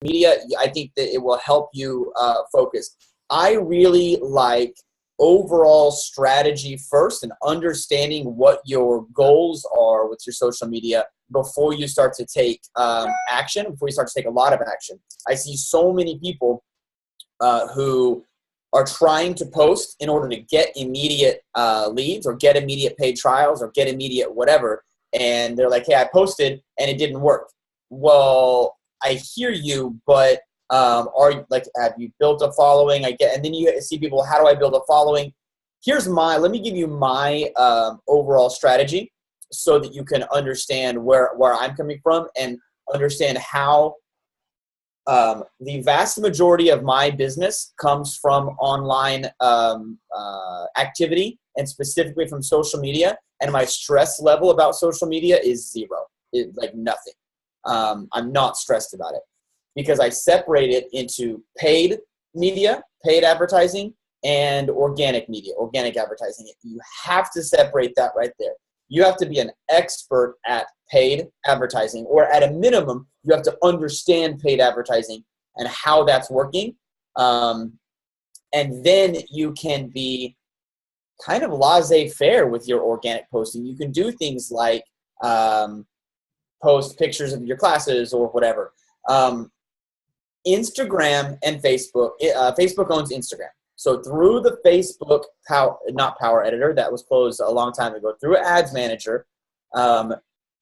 media, I think that it will help you focus. I really like overall strategy first and understanding what your goals are with your social media before you start to take action, before you start to take a lot of action. I see so many people who are trying to post in order to get immediate leads or get immediate paid trials or get immediate whatever. And they're like, hey, I posted and it didn't work. Well, I hear you, but have you built a following? And then you see people, how do I build a following? Let me give you my overall strategy so that you can understand where I'm coming from and understand how the vast majority of my business comes from online activity and specifically from social media. And my stress level about social media is zero, like nothing. I'm not stressed about it because I separate it into paid media, paid advertising, and organic media, organic advertising. You have to separate that right there. You have to be an expert at paid advertising, or at a minimum, you have to understand paid advertising and how that's working. And then you can be kind of laissez-faire with your organic posting. You can do things like post pictures of your classes or whatever. Instagram and Facebook, Facebook owns Instagram. So through the Facebook Power Editor that was closed a long time ago, through Ads Manager,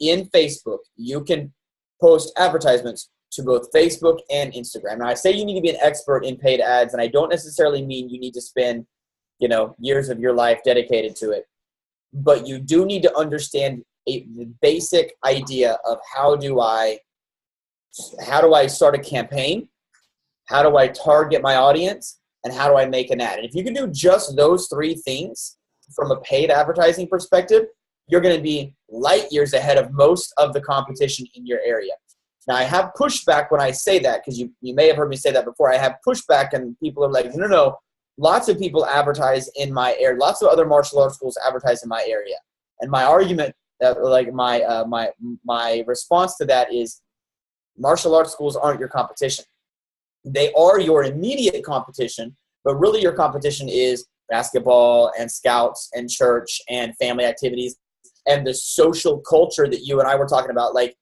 in Facebook, you can post advertisements to both Facebook and Instagram. Now, I say you need to be an expert in paid ads, and I don't necessarily mean you need to spend, years of your life dedicated to it. But you do need to understand the basic idea of how do I start a campaign, how do I target my audience, and how do I make an ad? And if you can do just those three things from a paid advertising perspective, you're going to be light years ahead of most of the competition in your area. Now, I have pushback when I say that, because you may have heard me say that before. I have pushback, and people are like, no. Lots of people advertise in my area. Lots of other martial arts schools advertise in my area. And my argument, my response to that is, martial arts schools aren't your competition. They are your immediate competition, but really your competition is basketball and scouts and church and family activities and the social culture that you and I were talking about. Like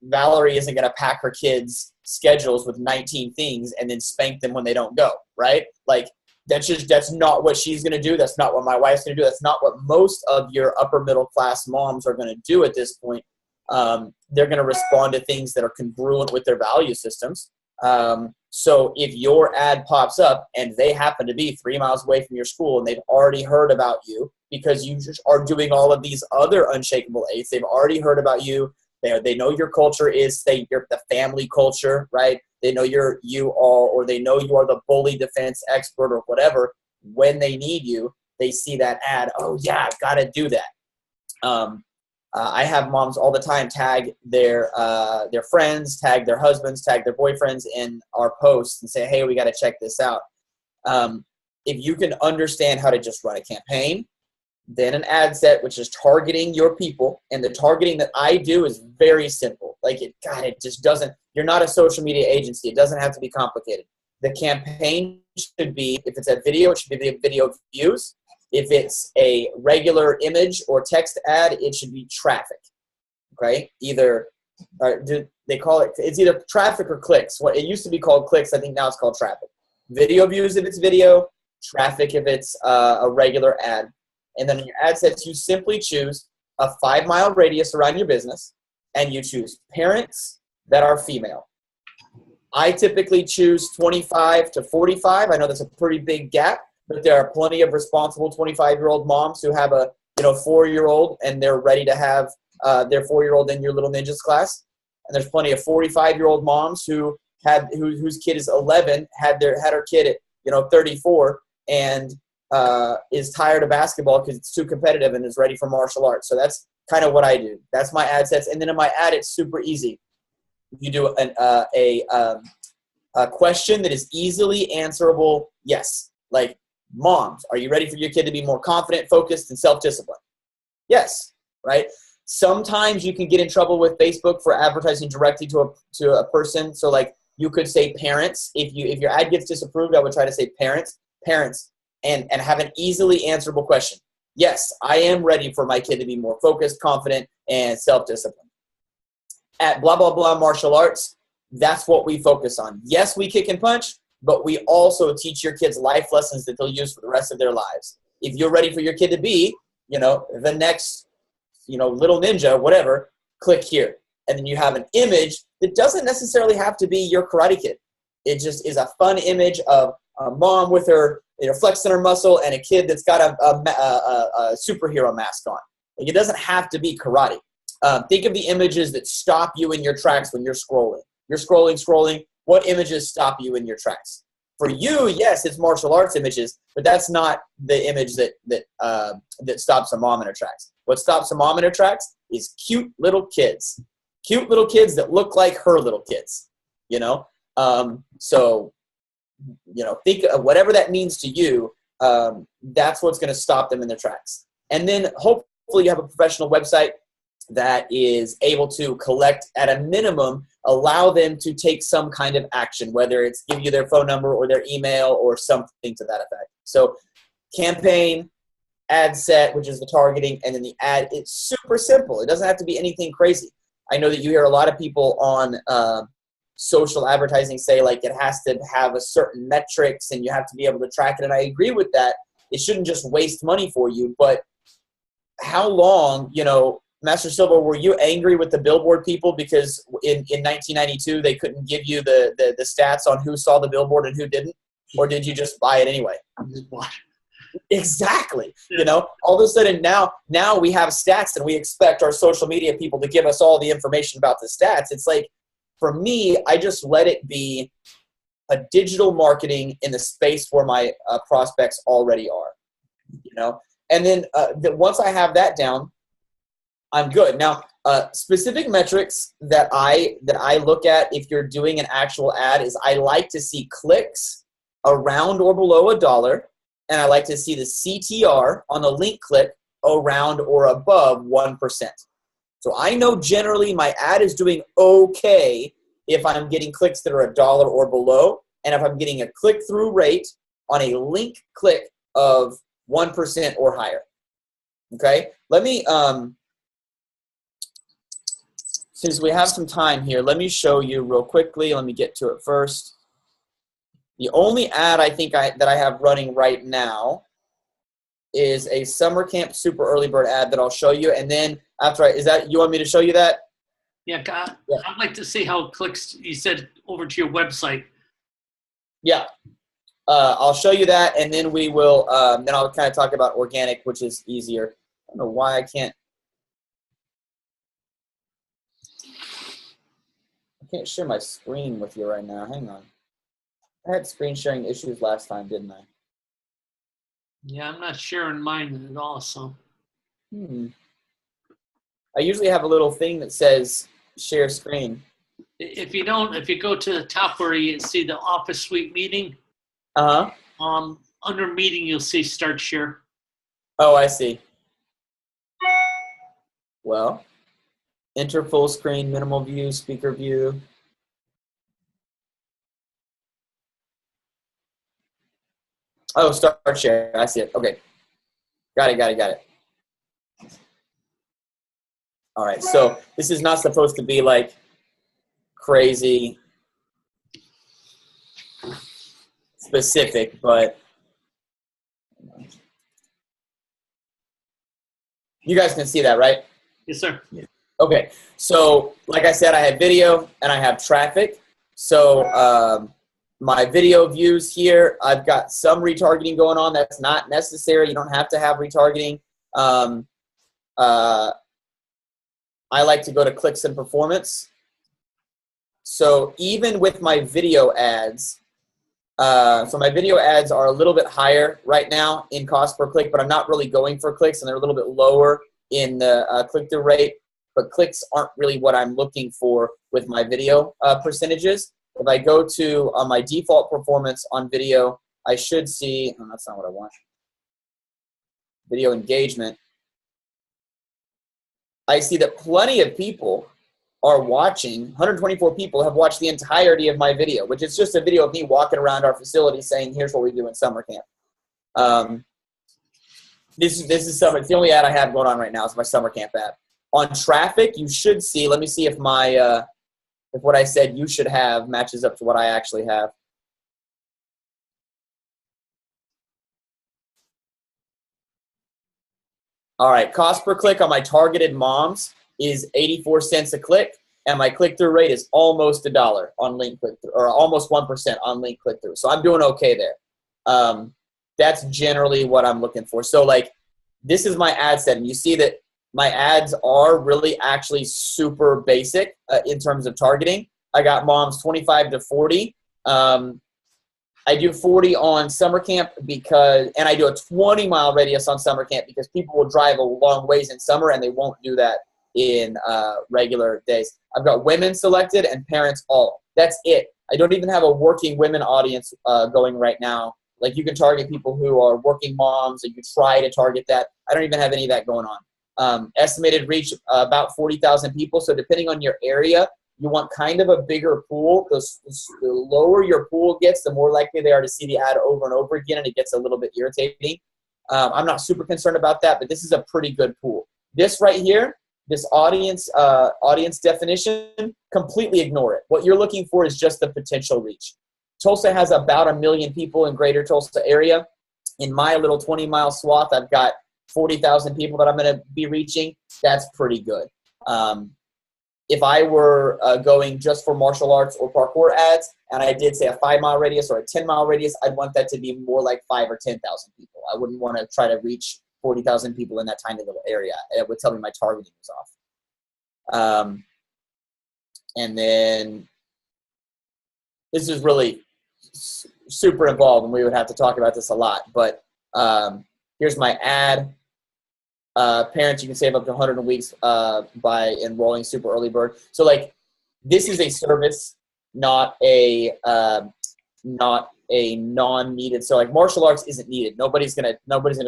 Valerie isn't going to pack her kids' schedules with 19 things and then spank them when they don't go, right? Like that's not what she's going to do. That's not what my wife's going to do. That's not what most of your upper middle class moms are going to do at this point. They're going to respond to things that are congruent with their value systems. So if your ad pops up and they happen to be 3 miles away from your school and they've already heard about you because you just are doing all of these other Unshakable 8s, they've already heard about you. They know your culture is, say, the family culture, right? They know they know you are the bully defense expert or whatever. When they need you, they see that ad. Oh yeah, I've got to do that. I have moms all the time tag their friends, tag their husbands, tag their boyfriends in our posts and say, hey, we got to check this out. If you can understand how to just run a campaign, then an ad set, which is targeting your people, and the targeting that I do is very simple. It just doesn't, you're not a social media agency. It doesn't have to be complicated. The campaign should be, if it's a video, it should be video views. If it's a regular image or text ad, it should be traffic, okay? They call it, it's either traffic or clicks. It used to be called clicks. I think now it's called traffic. Video views if it's video, traffic if it's a regular ad. And then in your ad sets, you simply choose a 5-mile radius around your business, and you choose parents that are female. I typically choose 25 to 45. I know that's a pretty big gap, but there are plenty of responsible 25-year-old moms who have a 4-year-old and they're ready to have their 4-year-old in your Little Ninjas class. And there's plenty of 45-year-old moms whose kid is 11, had her kid at 34 and is tired of basketball because it's too competitive and is ready for martial arts. So that's kind of what I do. That's my ad sets. And then in my ad, it's super easy. You do a question that is easily answerable. Yes. Like, moms, are you ready for your kid to be more confident, focused, and self-disciplined? Yes. Right. Sometimes you can get in trouble with Facebook for advertising directly to a person. So like You could say parents. If your ad gets disapproved, I would try to say parents, and have an easily answerable question. Yes, I am ready for my kid to be more focused, confident, and self-disciplined. At blah, blah, blah martial arts, that's what we focus on. Yes, we kick and punch, but we also teach your kids life lessons that they'll use for the rest of their lives. If you're ready for your kid to be, the next, little ninja, whatever, click here. And then you have an image that doesn't necessarily have to be your Karate Kid. It just is a fun image of a mom with her, flexing her muscle, and a kid that's got a superhero mask on. Like, it doesn't have to be karate. Think of the images that stop you in your tracks when you're scrolling. You're scrolling. What images stop you in your tracks? For you, yes, it's martial arts images, but that's not the image that stops a mom in her tracks. What stops a mom in her tracks is cute little kids that look like her little kids. So think of whatever that means to you. That's what's going to stop them in their tracks. And then hopefully you have a professional website that is able to collect, at a minimum, allow them to take some kind of action, whether it's give you their phone number or their email or something to that effect. So campaign, ad set, which is the targeting, and then the ad, it's super simple. It doesn't have to be anything crazy. I know that you hear a lot of people on social advertising say, like, it has to have a certain metrics and you have to be able to track it. And I agree with that. It shouldn't just waste money for you. But how long, Master Silva, were you angry with the billboard people because in 1992 they couldn't give you the stats on who saw the billboard and who didn't? Or did you just buy it anyway? I just bought it. Exactly. All of a sudden now we have stats and we expect our social media people to give us all the information about the stats. It's like, for me, I just let it be a digital marketing in the space where my prospects already are, and then once I have that down, I'm good. Now, specific metrics that I look at if you're doing an actual ad is I like to see clicks around or below $1, and I like to see the CTR on the link click around or above 1%. So I know generally my ad is doing okay if I'm getting clicks that are $1 or below, and if I'm getting a click-through rate on a link click of 1% or higher. Okay? Let me, since we have some time here, let me show you real quickly. Let me get to it first. The only ad I think that I have running right now is a summer camp super early bird ad that I'll show you. And then after you want me to show you that? Yeah, I'd like to see how it clicks, you said, over to your website. Yeah. I'll show you that, and then we will, then I'll kind of talk about organic, which is easier. I don't know why I can't share my screen with you right now. Hang on. I had screen sharing issues last time, didn't I? Yeah, I'm not sharing mine at all, so. I usually have a little thing that says share screen. If you go to the top where you see the office suite meeting, under meeting, you'll see start share. Oh, I see. Well, enter full screen, minimal view, speaker view. Oh, start share. I see it. Okay. Got it. All right. So this is not supposed to be like crazy specific, but you guys can see that, right? Yes, sir. Okay. So like I said, I have video and I have traffic. So my video views here, I've got some retargeting going on. That's not necessary. You don't have to have retargeting. I like to go to clicks and performance. So even with my video ads, so my video ads are a little bit higher right now in cost per click, but I'm not really going for clicks, and they're a little bit lower in the click-through rate. But clicks aren't really what I'm looking for with my video percentages. If I go to my default performance on video, I should see, oh, that's not what I want. Video engagement. I see that plenty of people are watching, 124 people have watched the entirety of my video, which is just a video of me walking around our facility saying, here's what we do in summer camp. This is summer. It's the only ad I have going on right now. It's my summer camp ad. On traffic, you should see, let me see if my, if what I said you should have matches up to what I actually have. All right, cost per click on my targeted moms is 84 cents a click, and my click-through rate is almost $1 on link click-through, or almost 1% on link click-through. So I'm doing okay there. That's generally what I'm looking for. So like, this is my ad set, and you see that my ads are really actually super basic in terms of targeting. I got moms 25 to 40. I do 40 on summer camp because, and I do a 20-mile radius on summer camp because people will drive a long ways in summer and they won't do that in regular days. I've got women selected and parents all. That's it. I don't even have a working women audience going right now. Like, you can target people who are working moms, and you try to target that. I don't even have any of that going on. Estimated reach about 40,000 people. So depending on your area, you want kind of a bigger pool, because the lower your pool gets, the more likely they are to see the ad over and over again, and it gets a little bit irritating. I'm not super concerned about that, but this is a pretty good pool. This right here, this audience definition, completely ignore it. What you're looking for is just the potential reach. Tulsa has about 1 million people in greater Tulsa area. In my little 20-mile swath, I've got 40,000 people that I'm going to be reaching. That's pretty good. If I were going just for martial arts or parkour ads, and I did say a 5-mile radius or a 10-mile radius, I'd want that to be more like 5,000 or 10,000 people. I wouldn't want to try to reach 40,000 people in that tiny little area. It would tell me my targeting was off. And then this is really super involved, and we would have to talk about this a lot. But here's my ad. Parents, you can save up to 100 weeks by enrolling Super Early Bird. So, like, this is a service, not a non-needed. So, like, martial arts isn't needed. Nobody's gonna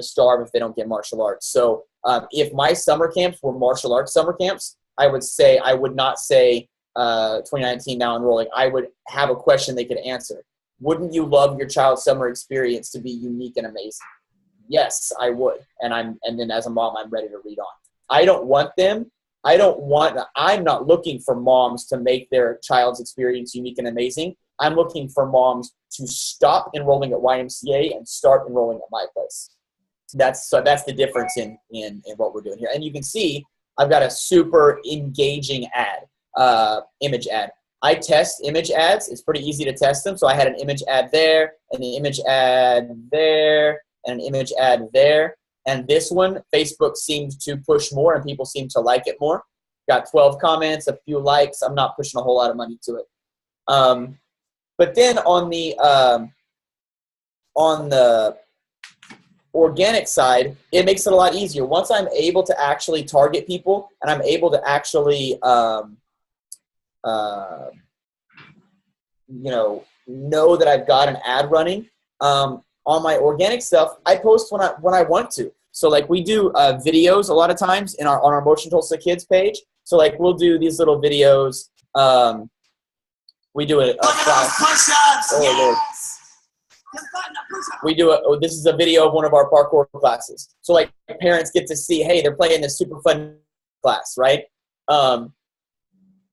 starve if they don't get martial arts. So, if my summer camps were martial arts summer camps, I would not say 2019 now enrolling. I would have a question they could answer. Wouldn't you love your child's summer experience to be unique and amazing? Yes, I would. And then as a mom, I'm ready to read on. I'm not looking for moms to make their child's experience unique and amazing. I'm looking for moms to stop enrolling at YMCA and start enrolling at my place. That's the difference in what we're doing here. And you can see I've got a super engaging ad, image ad. I test image ads. It's pretty easy to test them. So I had an image ad there, and an image ad there, and an image ad there. And this one, Facebook seemed to push more, and people seem to like it more. Got 12 comments, a few likes. I'm not pushing a whole lot of money to it. But then on the organic side, it makes it a lot easier. Once I'm able to actually target people, and I'm able to actually know that I've got an ad running, on my organic stuff, I post when I want to. So, like, we do videos a lot of times on our Motion Tulsa Kids page. So, like, we'll do these little videos. We do a class. Oh, Lord. This is a video of one of our parkour classes. So, like, parents get to see, hey, they're playing this super fun class, right? And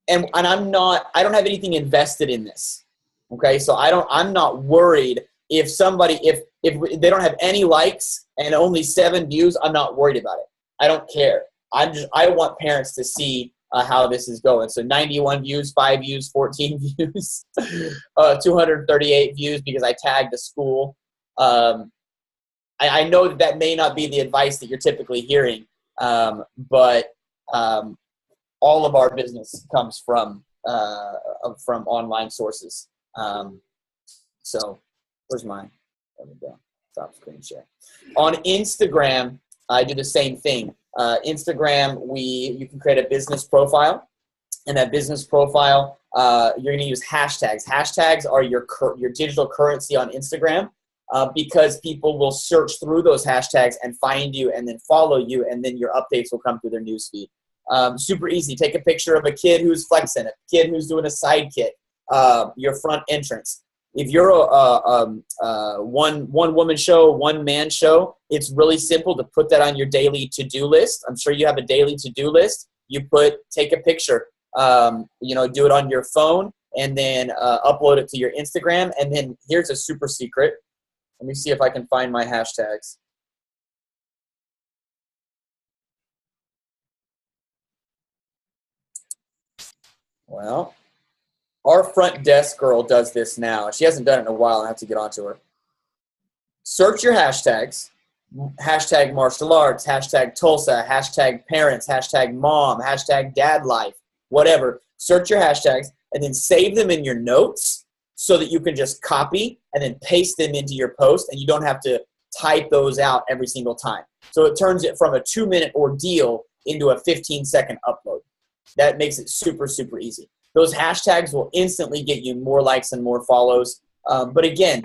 I don't have anything invested in this. Okay, so I'm not worried. If they don't have any likes and only 7 views, I'm not worried about it. I don't care. I want parents to see how this is going. So 91 views, 5 views, 14 views, 238 views because I tagged a school. I know that may not be the advice that you're typically hearing, but all of our business comes from online sources. So where's mine? There we go. Stop screen share. On Instagram, I do the same thing. Instagram, you can create a business profile, and that business profile, you're going to use hashtags. Hashtags are your digital currency on Instagram, because people will search through those hashtags and find you and then follow you, and then your updates will come through their newsfeed. Super easy. Take a picture of a kid who's flexing, a kid who's doing a side kick, your front entrance. If you're a one woman show, one man show, it's really simple to put that on your daily to-do list. I'm sure you have a daily to-do list. Take a picture, do it on your phone, and then upload it to your Instagram. And then here's a super secret. Let me see if I can find my hashtags. Well, our front desk girl does this now. She hasn't done it in a while. I have to get onto her. Search your hashtags. Hashtag martial arts, hashtag Tulsa, hashtag parents, hashtag mom, hashtag dad life, whatever. Search your hashtags and then save them in your notes so that you can just copy and then paste them into your post, and you don't have to type those out every single time. So it turns it from a 2-minute ordeal into a 15-second upload. That makes it super, super easy. Those hashtags will instantly get you more likes and more follows. But again,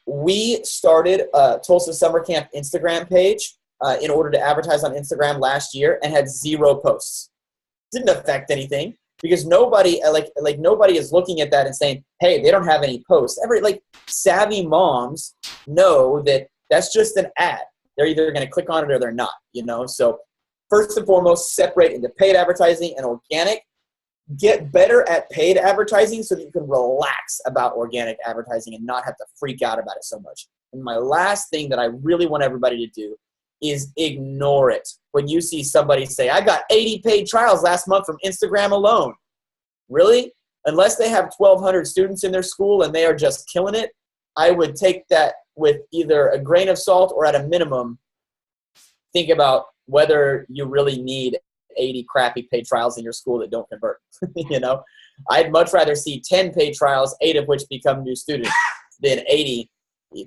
we started Tulsa Summer Camp Instagram page in order to advertise on Instagram last year and had 0 posts. Didn't affect anything because nobody nobody is looking at that and saying, hey, they don't have any posts. Savvy moms know that that's just an ad. They're either going to click on it or they're not, So first and foremost, separate into paid advertising and organic. Get better at paid advertising so that you can relax about organic advertising and not have to freak out about it so much. And my last thing that I really want everybody to do is ignore it. When you see somebody say, I got 80 paid trials last month from Instagram alone. Really? Unless they have 1,200 students in their school and they are just killing it, I would take that with either a grain of salt or at a minimum, think about whether you really need 80 crappy paid trials in your school that don't convert. I'd much rather see 10 paid trials, 8 of which become new students, than 80,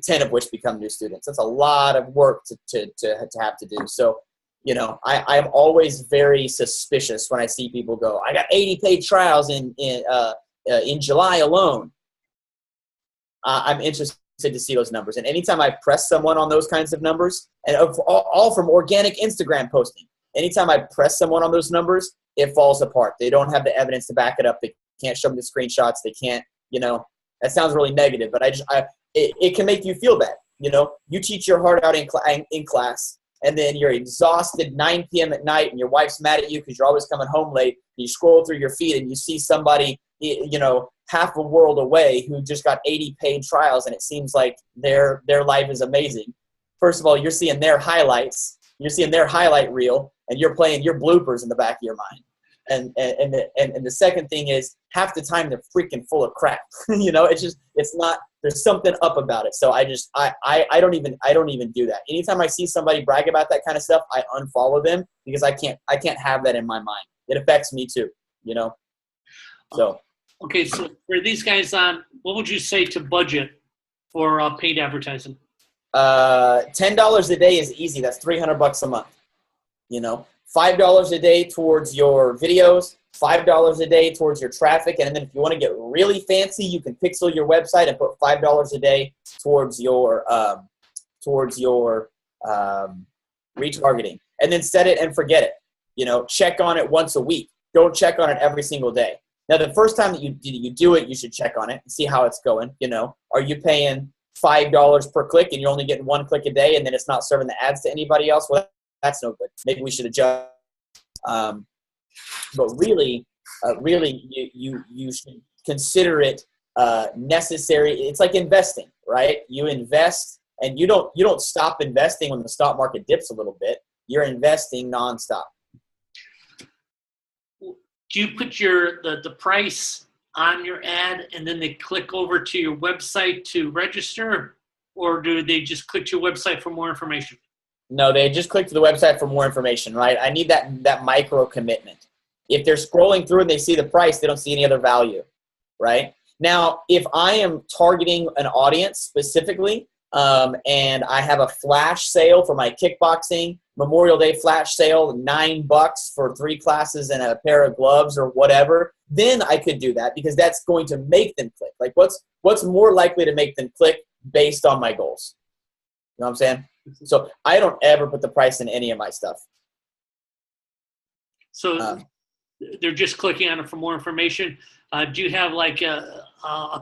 10 of which become new students. That's a lot of work to have to do. So, I'm always very suspicious when I see people go, I got 80 paid trials in July alone. I'm interested to see those numbers. And anytime I press someone on those kinds of numbers, and all from organic Instagram posting, anytime I press someone on those numbers, it falls apart. They don't have the evidence to back it up. They can't show me the screenshots. They can't, that sounds really negative, but it can make you feel bad. You teach your heart out in class, and then you're exhausted 9 p.m. at night, and your wife's mad at you because you're always coming home late. You scroll through your feed, and you see somebody, half a world away who just got 80 paid trials, and it seems like their life is amazing. First of all, you're seeing their highlights. You're seeing their highlight reel, and you're playing your bloopers in the back of your mind. And the second thing is, half the time they're freaking full of crap. It's not. There's something up about it. So I don't even do that. Anytime I see somebody brag about that kind of stuff, I unfollow them because I can't have that in my mind. It affects me too. So. Okay, so for these guys what would you say to budget for paid advertising? $10 a day is easy. That's $300 a month. $5 a day towards your videos, $5 a day towards your traffic, and then if you want to get really fancy, you can pixel your website and put $5 a day towards your retargeting, and then set it and forget it. Check on it once a week. Don't check on it every single day. Now, the first time that you do it, you should check on it and see how it's going. Are you paying $5 per click and you're only getting 1 click a day, and then it's not serving the ads to anybody else? Well, that's no good. Maybe we should adjust. But really, you should consider it necessary. It's like investing, right? You invest, and you don't stop investing when the stock market dips a little bit. You're investing nonstop. Do you put the price on your ad and then they click over to your website to register, or do they just click to your website for more information? No, they just click to the website for more information, right? I need that micro commitment. If they're scrolling through and they see the price, they don't see any other value, right? Now, if I am targeting an audience specifically, and I have a flash sale for my kickboxing Memorial Day flash sale, $9 for 3 classes and a pair of gloves or whatever, then I could do that because that's going to make them click. Like what's more likely to make them click based on my goals? You know what I'm saying? So I don't ever put the price in any of my stuff. So they're just clicking on it for more information. Do you have like a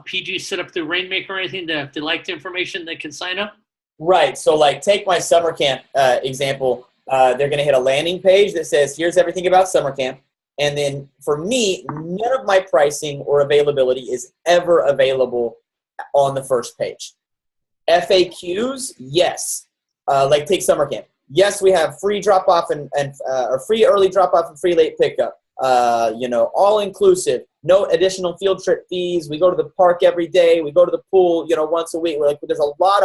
PG set up through Rainmaker or anything that if they like the information, they can sign up? Right. So like take my summer camp example. They're going to hit a landing page that says, here's everything about summer camp. And then for me, none of my pricing or availability is ever available on the first page. FAQs, yes. Like take summer camp. Yes, we have free drop-off and or free early drop-off and free late pickup. All inclusive. No additional field trip fees. We go to the park every day. We go to the pool, once a week. We're like, there's a lot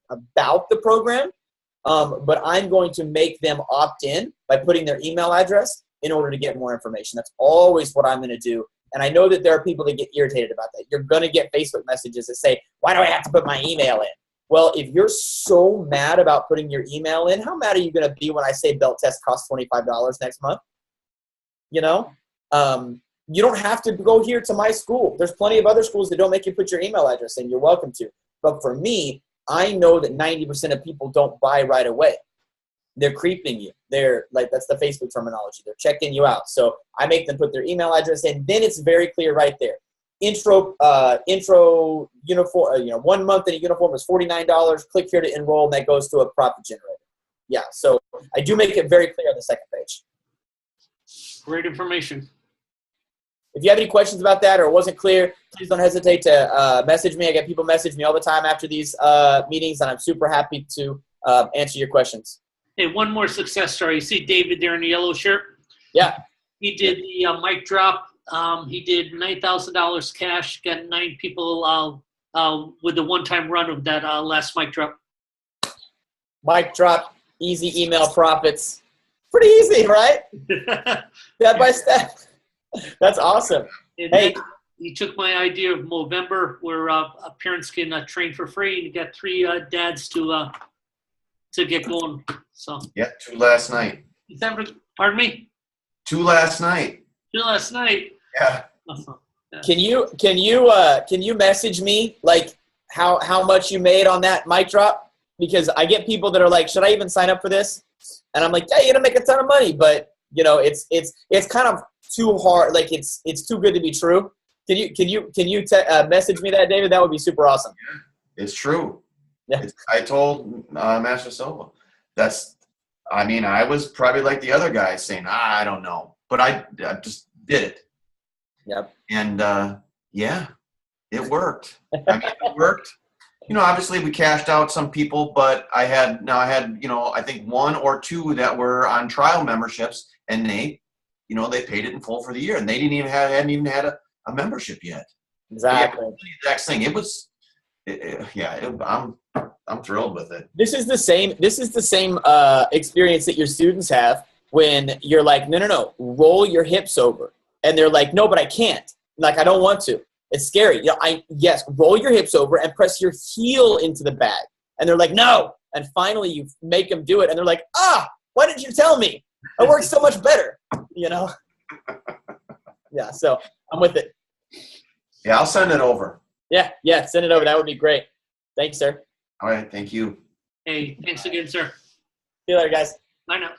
about the program, but I'm going to make them opt in by putting their email address in order to get more information. That's always what I'm going to do. And I know that there are people that get irritated about that. You're going to get Facebook messages that say, why do I have to put my email in? Well, if you're so mad about putting your email in, how mad are you going to be when I say belt test costs $25 next month? You don't have to go here to my school. There's plenty of other schools that don't make you put your email address in. You're welcome to. But for me, I know that 90% of people don't buy right away. They're creeping you. They're like, that's the Facebook terminology. They're checking you out. So I make them put their email address in. Then it's very clear right there. Intro uniform, 1 month in a uniform is $49. Click here to enroll, and that goes to a profit generator. Yeah, so I do make it very clear on the second page. Great information. If you have any questions about that or it wasn't clear, please don't hesitate to message me. I get people message me all the time after these meetings, and I'm super happy to answer your questions. Hey, one more success story. You see David there in the yellow shirt? Yeah. He did the mic drop. He did $9,000 cash, got 9 people with the one-time run of that last mic drop. Mic drop, easy email profits. Pretty easy, right? Step by step. That's awesome. And hey, he took my idea of Movember, where parents can train for free, and got 3 dads to get going. So yeah, 2 last night. Pardon me? 2 last night. 2 last night. Yeah. Awesome. Yeah. Can you message me like how much you made on that mic drop? Because I get people that are like, should I even sign up for this? And I'm like, yeah, you're gonna make a ton of money, but it's kind of too hard. Like it's too good to be true. Can you message me that, David? That would be super awesome. It's true. Yeah. I told Master Silva. I was probably like the other guy saying, I don't know, but I just did it. Yep. And yeah, it worked. It worked. Obviously we cashed out some people, but I had I think 1 or 2 that were on trial memberships, and they paid it in full for the year, and they hadn't even had a membership yet. Exactly. Yeah, the exact thing. It was, I'm thrilled with it. This is the same experience that your students have when you're like, no, roll your hips over. And they're like, no, but I can't. Like, I don't want to. It's scary. Yes, roll your hips over and press your heel into the bag. And they're like, no. And finally you make them do it. And they're like, why didn't you tell me? It works so much better, Yeah, so I'm with it. Yeah, I'll send it over. Yeah, send it over. That would be great. Thanks, sir. All right, thank you. Hey, thanks again, sir. See you later, guys. Bye now.